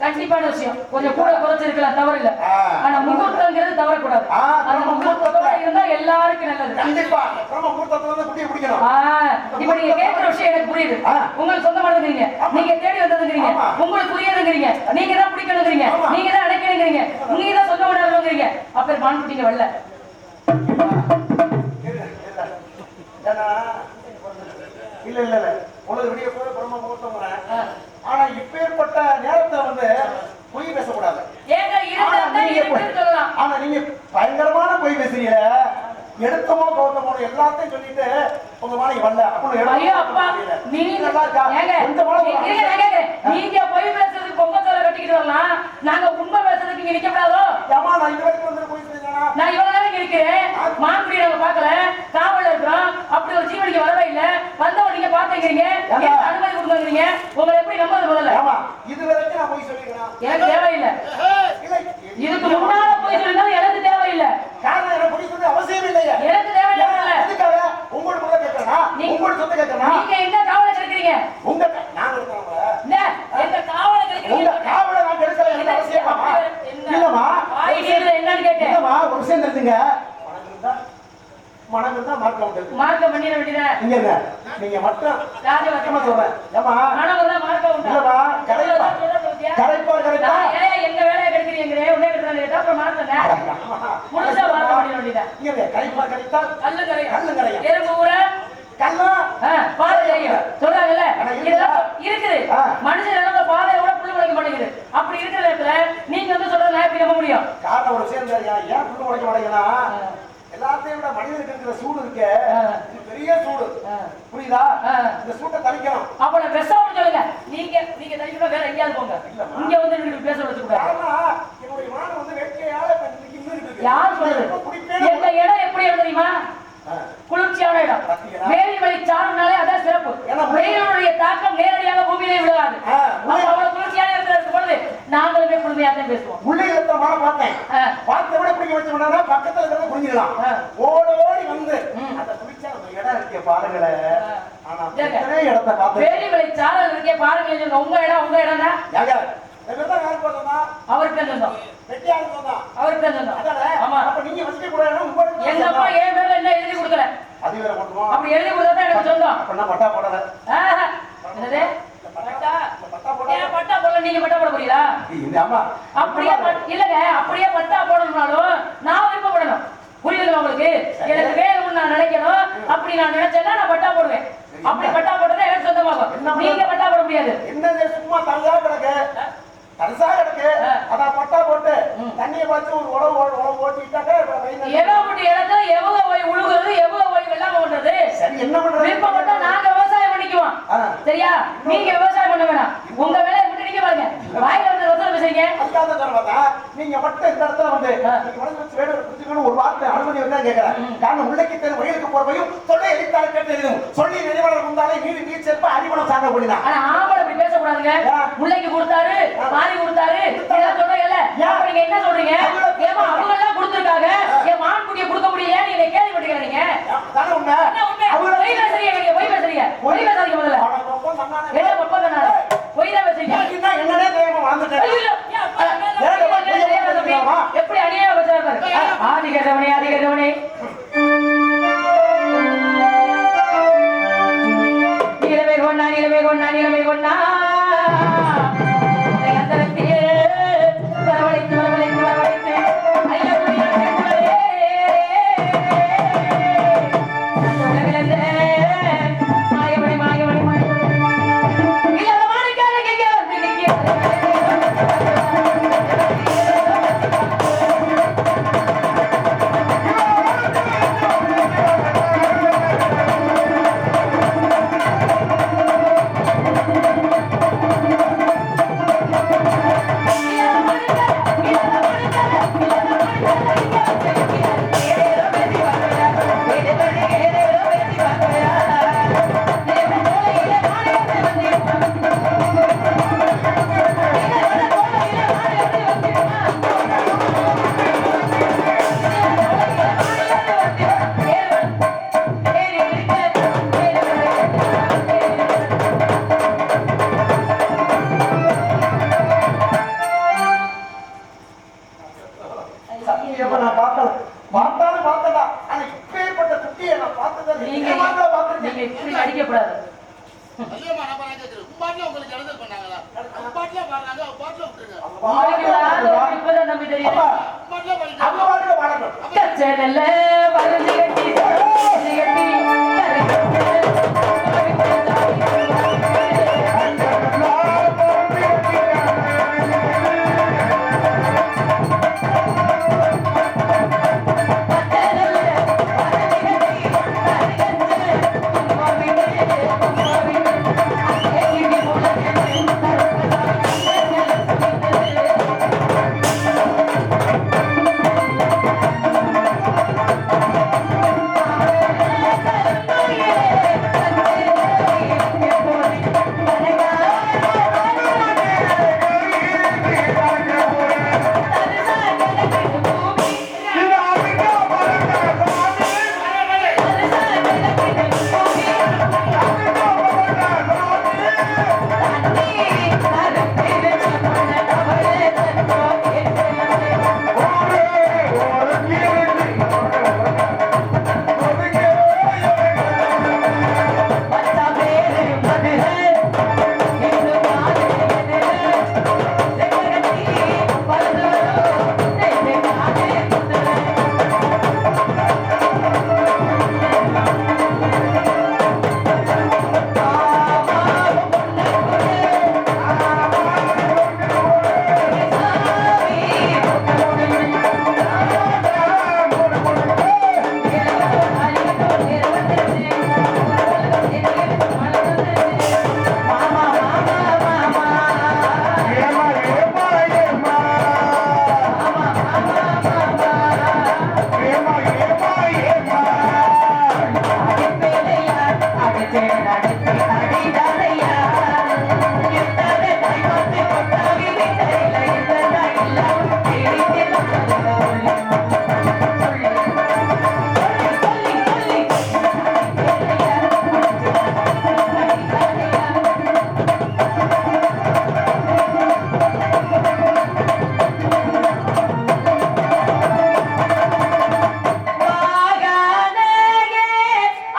கண்டிப்பான விஷயம். கொஞ்சம் கூட குறைச்சு இருக்கலாம், தவறு இல்ல. ஆனா முகூர்த்தங்கிறது தவறக்கூடாது. முகூர்த்தத்தோட இருந்தா எல்லாருக்கும் நல்லது. கண்டிப்பா முகூர்த்தத்துல வந்து குட்டியை பிடிக்கணும். இப்ப நீங்க கேட்கிற விஷயம் எனக்கு புரியுது. உங்களுக்கு சொந்தமானதுங்கிறீங்க, நீங்க தேடி வந்ததுங்கிறீங்க, உங்களுக்கு புரியாதுங்கிறீங்க, நீங்க தான் பிடிக்கணுங்கிறீங்க, நீங்க தான் அடைக்கணுங்கிறீங்க, நீங்க தான் சொந்தமானதுங்கிறீங்க. அப்ப மான் குட்டிங்க வரல. இல்ல இல்ல இல்ல உனது விடிய கூட பிரம்ம முகூர்த்தம். ஆனா இப்பேற்பட்ட நேரத்துல வந்து பொய் பேசக்கூடாது. ஆனா நீங்க பயங்கரமான பொய் பேசுறீங்க. எடுத்தமோ கௌத்தமோ எல்லாத்தையும் சொல்லிட்டு உங்க மாலை வரல நீங்க பொய் பேசுறதுக்கு பொங்கத்தோட கட்டிக்கிட்டு வரலாம், நாங்க உண்மை பேசுறதுக்கு இங்க நிக்கப்படாதோ? ஏமா நான் இது வரைக்கும் வந்து பொய் பேசுறேன். நான் இவ்வளவு நேரம் இருக்கிறேன், மான்குடி நாங்க பாக்கல, காவல்ல இருக்கிறோம், அப்படி ஒரு ஜீவனிக்கு வரவே இல்ல. வந்தவங்க நீங்க பாத்துக்கிறீங்க, அனுமதி கொடுத்துருக்கீங்க, உங்களை எப்படி நம்புறது? முதல்ல இது வரைக்கும் நான் பொய் சொல்லிக்கிறேன். எனக்கு தேவையில்லை. இதுக்கு முன்னால பொய் சொல்லிருந்தாலும் எனக்கு தேவையில்லை. காரணம் எனக்கு பொய் சொல்ல அவசியம் இல்லையா? எனக்கு தேவையில்லை. எதுக்காக உங்களோட முதல்ல கேட்கறேன், உங்களோட சொந்த கேட்கறேன். நீங்க என்ன காவலை கெடுக்கிறீங்க? உங்க நாங்க இருக்கறவங்க இல்ல எங்க காவலை கெடுக்கிறீங்க. உங்க காவலை நான் கெடுக்கல, எனக்கு அவசியமா இல்லமா? வாயில என்னன்னு கேட்டேன். இல்லமா ஒரு விஷயம் தெரிஞ்சுங்க. மனம் இருந்தா மார்க்கம் உண்டு. மார்க்கம் பண்ணிர வேண்டியதா? இங்க நீங்க மட்டும் ராஜவர்க்கமா சொல்றேன். ஏமா மனம் இருந்தா மார்க்கம் உண்டு. இல்லமா கரைப்பா கரைப்பா எங்க வேலைய கெடுக்கிறீங்கறே, உன்னை கெடுறானே தப்பு மார்க்கங்க. முழுசா மார்க்கம் பண்ணிர வேண்டியதா? இங்க கரைப்பா கரைத்தா கல்லு கரையா எறும்பு ஊர கல்லா பாதை தெரியும் சொல்றாங்கல்ல. இதெல்லாம் இருக்குது. மனுஷன் நம்ம பாதையை கூட புல்லு முளைக்க மாட்டேங்குது. அப்படி இருக்கிற இடத்துல நீங்க வந்து சொல்றத எப்படி நம்ப முடியும்? காரணம் ஒரு விஷயம் தெரியா, ஏன் புல்லு முளைக்க மாட்டேங்குதுன்னா எல்லாத்தையும் விட மனிதனுக்கு இருக்கிற சூடு இருக்கு, இது பெரிய சூடு. புரியுதா? இந்த சூட்டை தணிக்கணும். அப்ப நான் விஷம் சொல்லுங்க. நீங்க தணிக்கணும், வேற எங்கேயாவது போங்க. இங்க வந்து நீங்க பேச வச்சுக்கூடாது. என்னுடைய மானம் வந்து வேட்கையால இன்னும் இருக்கு. யார் சொல்றது? எங்க இடம் எப்படி இடம் தெரியுமா? குளிர்ச்சியான இடம். வேலிமலை சாருனாலே அதான் சிறப்பு. வெயிலுடைய தாக்கம் நேரடியாக பூமியிலே விழுகாது. அவ்வளவு குளிர்ச்சியான இடத்துல இருக்கும் பொழுது நாங்களுமே குளிர்மையாத்தான் பேசுவோம். உள்ளே இடத்த மழை பார்த்தேன், பார்த்த விட பிடிக்க வச்சோம்னா பக்கத்துல இருக்கிறத புரிஞ்சிடலாம். ஓடி வந்து அந்த குளிர்ச்சியான இடம் இருக்கே பாருங்களேன். ஆனா இடத்தை பார்த்து வேலிமலை சாரல் இருக்கே பாருங்களேன். உங்க இடம் தான் அவருக்கு சொந்தம், அவருக்கு சொந்தம். ஆமா, அப்ப நீங்க வசிக்க கூடாது. எங்க அப்பா என் பேர்ல என்ன எழுதி கொடுக்கல, அது வேற போடுவோம். அப்படி எழுதி கொடுத்தா எனக்கு சொந்தம். அப்ப பட்டா போடல. என்னது பட்டா போடல? நீங்க பட்டா போட போறீங்களா? அப்படியே இல்லங்க, அப்படியே பட்டா போடணும்னாலும் நான் விருப்பப்படணும். புரியுதுங்களா உங்களுக்கு? எனக்கு வேணும்னு நான் நினைக்கணும். அப்படி நான் நினைச்சேன்னா நான் பட்டா போடுவேன். அப்படி பட்டா போட்டதா எனக்கு சொந்தமாகும். நீங்க பட்டா போட முடியாது. என்ன சும்மா தனியா கிடக்கு, தரிசா கிடக்கு, அதான் பட்டா போட்டு தண்ணியை பார்த்து ஒரு உழவு ஓட்டிட்டாக்க எவ்வளவு இடத்துல எவ்வளவு போய் உழுகுறது, எவ்வளவு போய் வெள்ளாம பண்றது. சரி, என்ன பண்றது? விருப்பப்பட்டா நாங்க விவசாயம் பண்ணிக்குவோம். சரியா? நீங்க விவசாயம் பண்ண வேணாம். உங்க வேலையை விட்டு நீங்க பாருங்க. வாயில வந்து ரோசனை பேசுறீங்க. அதுக்காக சொல்றதா நீங்க மட்டும் இந்த இடத்துல வந்து ஒரு வார்த்தை அனுமதி வந்தா கேட்கிறேன். காரணம் உள்ளக்கு தேர்வு வயலுக்கு போறவையும் தொல்லை எதிர்த்தாலும் கேட்டு சொல்லி நினைவாளர் வந்தாலே காலை நீதி நீ செல்ப அறிவுணம் சாங்க கூடினா. ஆனா ஆம்பளை இப்படி பேசக்கூடாதுங்க. முல்லைக்கு கொடுத்தாரு, மாறி கொடுத்தாரு, இதெல்லாம் சொல்றீங்கல்ல. அப்ப நீங்க என்ன சொல்றீங்க? ஏமா அவங்க எல்லாம் கொடுத்திருக்காங்க, என் மான் குட்டியை கொடுக்க முடியல, நீங்க கேள்விப்பட்டீங்க நீங்க. தானே உண்மை. என்ன உண்மை? பொய் பேசுறீங்க நீங்க, பொய் பேசுறீங்க. பொய் பேசாதீங்க முதல்ல. என்ன பப்பா தானே? பொய் தான் பேசுறீங்க. என்னனே தெரியாம வாழ்ந்துட்டேன். எப்படி அநியாயம் பேசுறாரு? ஆதி கேட்டவனே, ஆதி கேட்டவனே. நீலமே கொண்டா, நீலமே கொண்டா, நீலமே கொண்டா. அந்தரத்திலே வரவழைத்து, வரவழைத்து, வரவழைத்து. ஐயா புரியாதே குழலே. உலகிலந்த மாயமணி, மாயமணி, மாயமணி. இல்லாத மாணிக்காரன் எங்கே வந்து நிற்கிறது?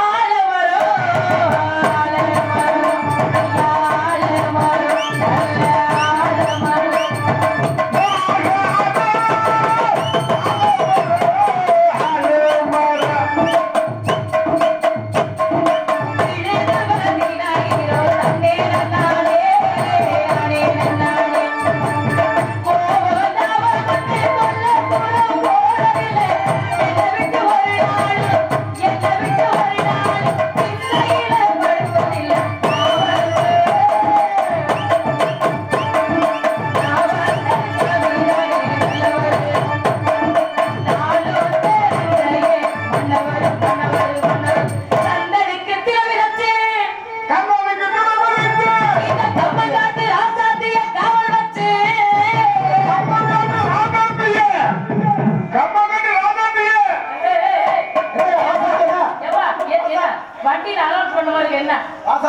ஆலவரோ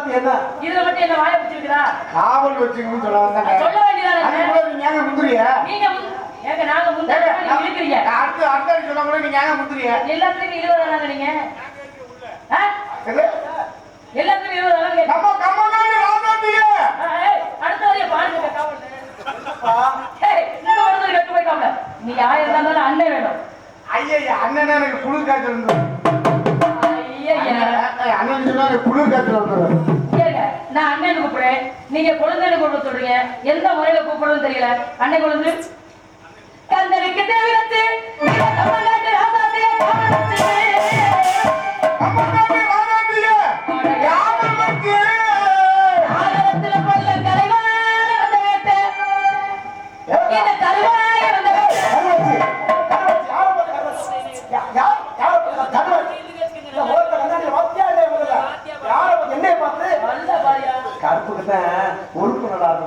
ராசாத்தி என்ன இதுல மட்டும் என்ன வாய வச்சிருக்கா காவல் வச்சுக்கணும்னு சொல்ல வந்தாங்க சொல்ல வேண்டியதானே நீங்க முந்திரிய நீங்க ஏங்க நாங்க முன்னாடி இழுக்கிறீங்க அடுத்த சொல்ல கூட நீங்க ஏங்க முந்திரிய எல்லாத்துலயும் 20 தானாங்க நீங்க எல்லாத்துலயும் 20 தானாங்க கம்ம கம்மனானே ராசாத்தியே அடுத்த வரைய பாருங்க காவல் ஏய் இந்த வரது கட்டு போய் காவல நீ யார் இருந்தாலும் அண்ணன் வேணும் ஐயா அண்ணனே எனக்கு குளிர் காய்ச்சல் வந்து ஐயா அண்ணன் சொன்னா குளிர் காய்ச்சல் வந்து கேளுங்க நான் அண்ணன் கூப்பிடுறேன் நீங்க குழந்தைன்னு கூப்பிட சொல்றீங்க எந்த முறையில கூப்பிடுறதுன்னு தெரியல அண்ணன் குழந்தை கந்தனுக்கு தேவிரத்து தமிழ்நாட்டு ராசாத்தியே கம்மனானே ராசாத்தியே யாருக்கு ஆயிரத்துல கொல்ல கலைவான வந்த வேட்டை இந்த கலைவாய வந்த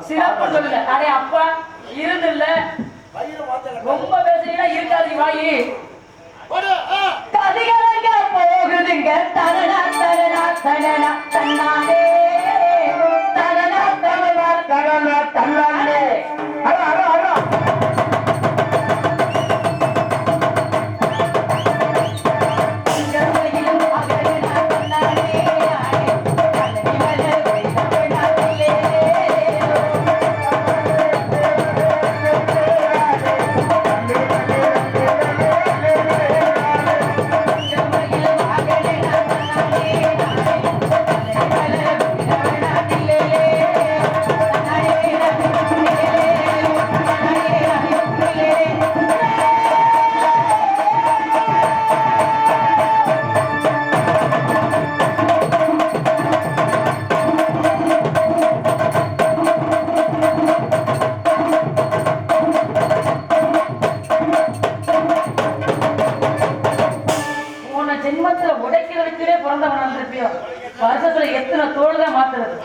சிறப்பு சொல்லுங்க அடே அப்பா இருந்து இல்ல ரொம்ப பேசுறீங்கன்னா இருக்காது வாயி கதிகலங்க போகுதுங்க தரணா தரணா தரணா தன்னானே தரணா தரணா தரல தல்லானே அட அட அட ஜென்மத்துல உடைக்கிறதுக்குனே பிறந்தவனா இருப்பியோ வருஷத்துல எத்தனை தோல் தான் மாத்துறது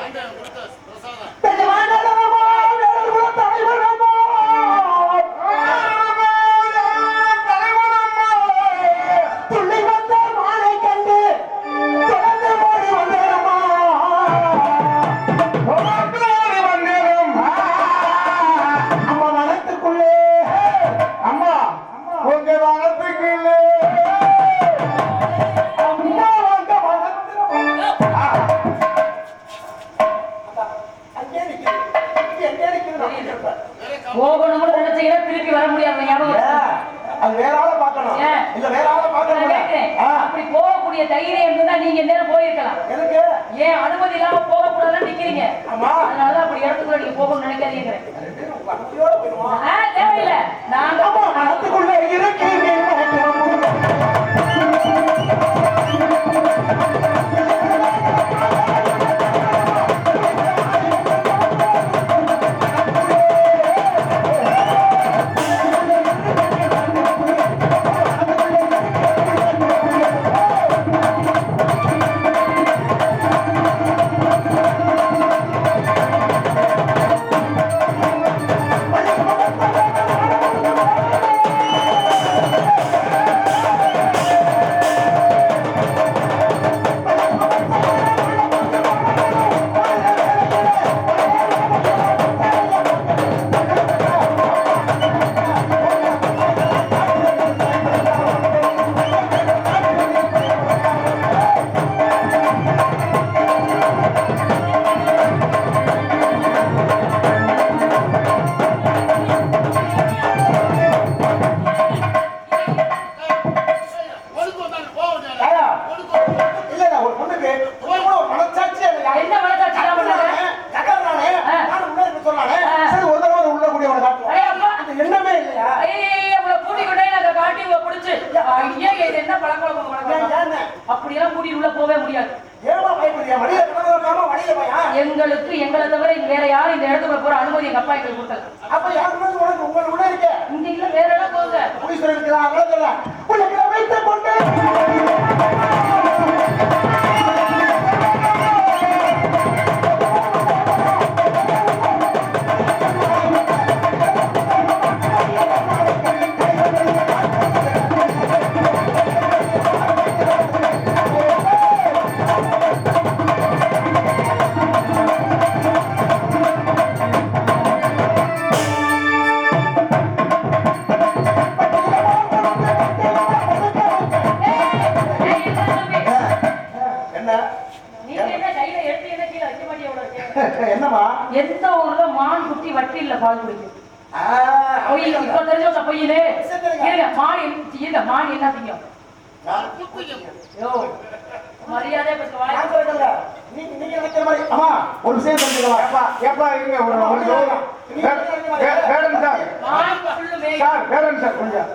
போகணும்னு நினைச்சீங்கன்னா திருப்பி வர முடியாது ஞாபகம் அது வேற ஆள பார்க்கணும் இல்ல வேற ஆள பார்க்கணும் அப்படி போகக்கூடிய தைரியம் இருந்தா நீங்க நேரம் போயிருக்கலாம் எனக்கு ஏன் அனுமதி இல்லாம போக கூடாதுன்னு நிக்கிறீங்க ஆமா அதனால அப்படி இடத்துக்குள்ள நீங்க போகணும்னு நினைக்காதீங்க வண்டியோட போயிடுவோம் தேவையில்லை நாங்க மனத்துக்குள்ள இருக்கு அப்படியெல்லாம் கூட்டிட்டு உள்ள போவே முடியாது. எங்களுக்கு எங்களை தவிர வேற யாரும் இந்த இடத்துக்குள்ள போற அனுமதி எங்க அப்பா எங்களுக்கு கொடுத்தது. அப்ப யாருக்கு உங்களை விட இருக்க இங்க இல்ல வேற இடம் போங்க. போய் சொல்லிருக்கலாம் வைத்து கொண்டு என்னம்மா எந்த ஊர்ல மான் குட்டி வட்டில்ல பால் குடிக்கும்? ஆ, பொய் இப்ப தெரிஞ்சவங்க பொய்யுன்னு இருங்க. மான் என்ன திங்கும்? யோ மரியாதை பேசுங்க வாய். நான் சொல்றேன்ல, நீங்க நினைக்கிற மாதிரி அம்மா ஒரு விஷயம் தெரிஞ்சுக்கலாம். ஏப்பா இருங்க ஒரு வேடன் சார் மான் புல்லு மேய். சார் வேடன் சார் கொஞ்சம்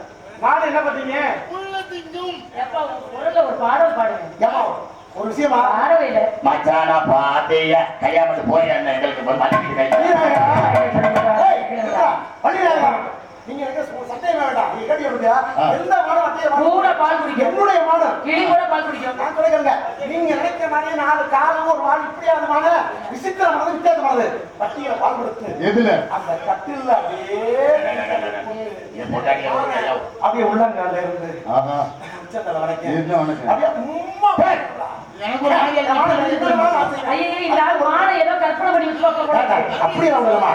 மாடு என்ன பண்ணீங்க? எப்பா குரல்ல ஒரு பாடல் பாடுங்க. ஏம்மா ஒரு விஷயமா பாடவே இல்ல. மச்சானா பாத்தைய கையா மட்டும் போய் அந்த எங்களுக்கு போய் மாட்டிக்கிட்டு கை நீங்க எனக்கு சந்தேகம் வேண்டாம். நீங்க கேட்டு எப்படியா எந்த மாடும் அட்டைய கூட பால் குடிக்கும். என்னுடைய மாடு கிளி கூட பால் குடிக்கும். நான் சொல்லுங்க, நீங்க நினைக்கிற மாதிரியே 4 காலம் ஒரு மாடு இப்படியான மாடு விசித்திரமானது வித்தியாசமானது பட்டியல பால் கொடுத்து எதுல அந்த கட்டில்ல அப்படியே உள்ளங்கால இருந்து ஆஹா உச்சந்தலை வரைக்கும் என்ன வணக்கம் அப்படியே உம்மா எனக்கு ஒரு ஐயே இந்த ஆள் மானை ஏதோ கற்பனை பண்ணி வச்சுக்கோ கூட. அப்படியே உள்ளமா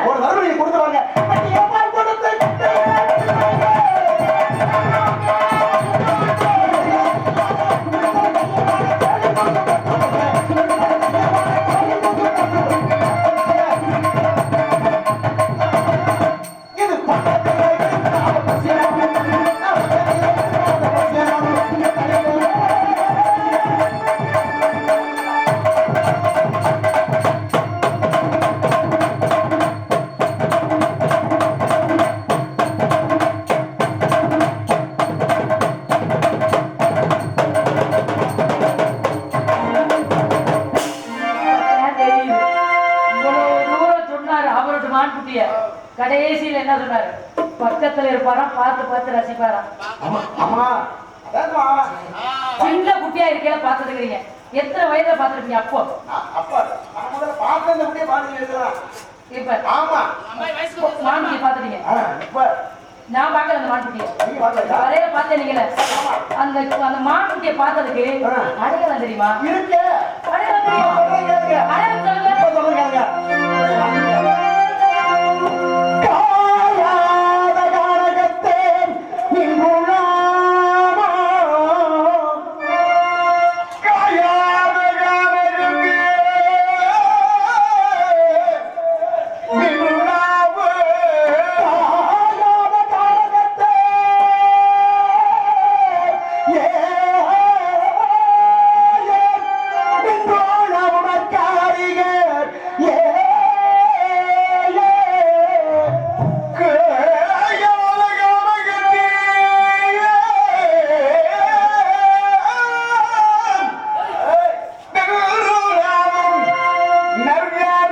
ஒரு தடவை கொடுத்து வாங்க பட்டியல பால் கொடுத்து கடைசியில என்ன சொன்னாரு? பக்கத்துல இருப்பாராம், பார்த்து பார்த்து ரசிப்பாராம். அம்மா அதான்மா சின்ன குட்டியா இருக்கையில பாத்துக்கிறீங்க. எத்தனை வயதுல பாத்துருப்பீங்க அப்போ? அப்பா நான் முதல்ல பார்த்த அந்த குட்டியை பார்த்து எழுதுறேன். இப்ப ஆமா மான்குட்டி பாத்துட்டீங்க. இப்ப நான் பாக்கல அந்த மான்குட்டியை. நீங்க பார்த்தா வரையில பார்த்தேன் நீங்களே. அந்த மான்குட்டியை பார்த்ததுக்கு அடையாளம் தெரியுமா? இருக்கு அடையாளம் தெரியுமா?